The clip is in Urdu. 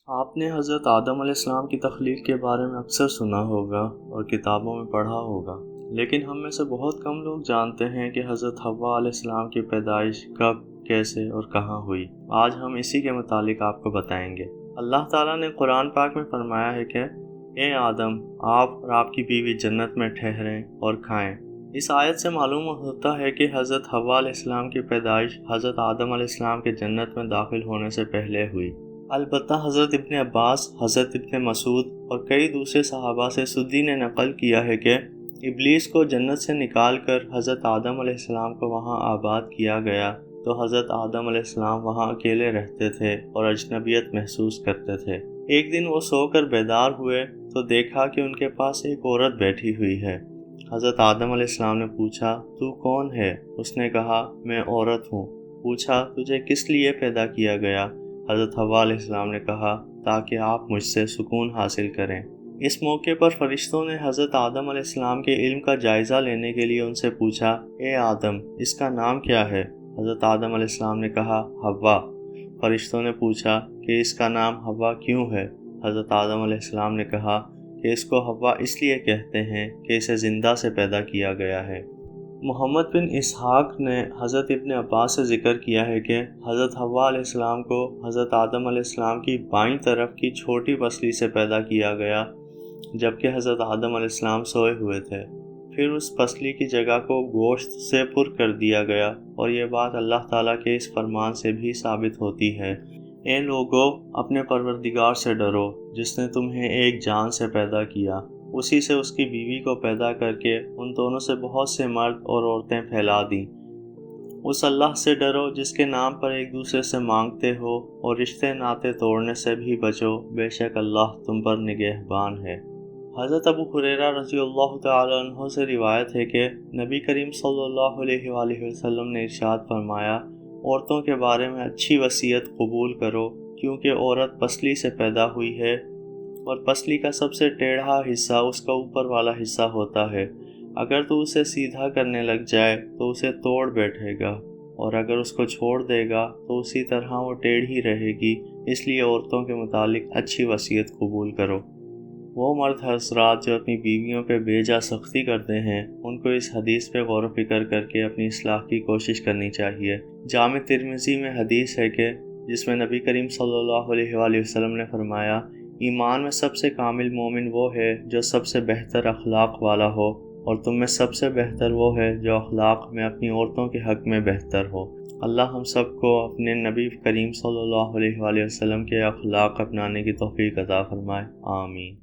آپ نے حضرت آدم علیہ السلام کی تخلیق کے بارے میں اکثر سنا ہوگا اور کتابوں میں پڑھا ہوگا، لیکن ہم میں سے بہت کم لوگ جانتے ہیں کہ حضرت حوا علیہ السلام کی پیدائش کب، کیسے اور کہاں ہوئی۔ آج ہم اسی کے متعلق آپ کو بتائیں گے۔ اللہ تعالیٰ نے قرآن پاک میں فرمایا ہے کہ اے آدم، آپ اور آپ کی بیوی جنت میں ٹھہریں اور کھائیں۔ اس آیت سے معلوم ہوتا ہے کہ حضرت حوا علیہ السلام کی پیدائش حضرت آدم علیہ السلام کے جنت میں داخل ہونے سے پہلے ہوئی۔ البتہ حضرت ابن عباس، حضرت ابن مسعود اور کئی دوسرے صحابہ سے سدی نے نقل کیا ہے کہ ابلیس کو جنت سے نکال کر حضرت آدم علیہ السلام کو وہاں آباد کیا گیا تو حضرت آدم علیہ السلام وہاں اکیلے رہتے تھے اور اجنبیت محسوس کرتے تھے۔ ایک دن وہ سو کر بیدار ہوئے تو دیکھا کہ ان کے پاس ایک عورت بیٹھی ہوئی ہے۔ حضرت آدم علیہ السلام نے پوچھا، تو کون ہے؟ اس نے کہا، میں عورت ہوں۔ پوچھا، تجھے کس لیے پیدا کیا گیا؟ حضرت حوا علیہ السلام نے کہا، تاکہ آپ مجھ سے سکون حاصل کریں۔ اس موقع پر فرشتوں نے حضرت آدم علیہ السلام کے علم کا جائزہ لینے کے لیے ان سے پوچھا، اے آدم، اس کا نام کیا ہے؟ حضرت آدم علیہ السلام نے کہا، حوا۔ فرشتوں نے پوچھا کہ اس کا نام حوا کیوں ہے؟ حضرت آدم علیہ السلام نے کہا کہ اس کو حوا اس لیے کہتے ہیں کہ اسے زندہ سے پیدا کیا گیا ہے۔ محمد بن اسحاق نے حضرت ابن عباس سے ذکر کیا ہے کہ حضرت حوا علیہ السلام کو حضرت آدم علیہ السلام کی بائیں طرف کی چھوٹی پسلی سے پیدا کیا گیا، جبکہ حضرت آدم علیہ السلام سوئے ہوئے تھے۔ پھر اس پسلی کی جگہ کو گوشت سے پر کر دیا گیا، اور یہ بات اللہ تعالیٰ کے اس فرمان سے بھی ثابت ہوتی ہے، اے لوگو، اپنے پروردگار سے ڈرو جس نے تمہیں ایک جان سے پیدا کیا، اسی سے اس کی بیوی کو پیدا کر کے ان دونوں سے بہت سے مرد اور عورتیں پھیلا دیں۔ اس اللہ سے ڈرو جس کے نام پر ایک دوسرے سے مانگتے ہو، اور رشتے ناطے توڑنے سے بھی بچو، بے شک اللہ تم پر نگہبان ہے۔ حضرت ابو ہریرہ رضی اللہ تعالی عنہ سے روایت ہے کہ نبی کریم صلی اللہ علیہ وآلہ وسلم نے ارشاد فرمایا، عورتوں کے بارے میں اچھی وصیت قبول کرو، کیونکہ عورت پسلی سے پیدا ہوئی ہے، اور پسلی کا سب سے ٹیڑھا حصہ اس کا اوپر والا حصہ ہوتا ہے۔ اگر تو اسے سیدھا کرنے لگ جائے تو اسے توڑ بیٹھے گا، اور اگر اس کو چھوڑ دے گا تو اسی طرح وہ ٹیڑھی رہے گی، اس لیے عورتوں کے متعلق اچھی وصیت قبول کرو۔ وہ مرد حضرات جو اپنی بیویوں پہ بے جا سختی کرتے ہیں، ان کو اس حدیث پہ غور و فکر کر کے اپنی اصلاح کی کوشش کرنی چاہیے۔ جامع ترمذی میں حدیث ہے کہ جس میں نبی کریم صلی اللہ علیہ وآلہ وسلم نے فرمایا، ایمان میں سب سے کامل مومن وہ ہے جو سب سے بہتر اخلاق والا ہو، اور تم میں سب سے بہتر وہ ہے جو اخلاق میں اپنی عورتوں کے حق میں بہتر ہو۔ اللہ ہم سب کو اپنے نبی کریم صلی اللہ علیہ وآلہ وسلم کے اخلاق اپنانے کی توفیق عطا فرمائے، آمین۔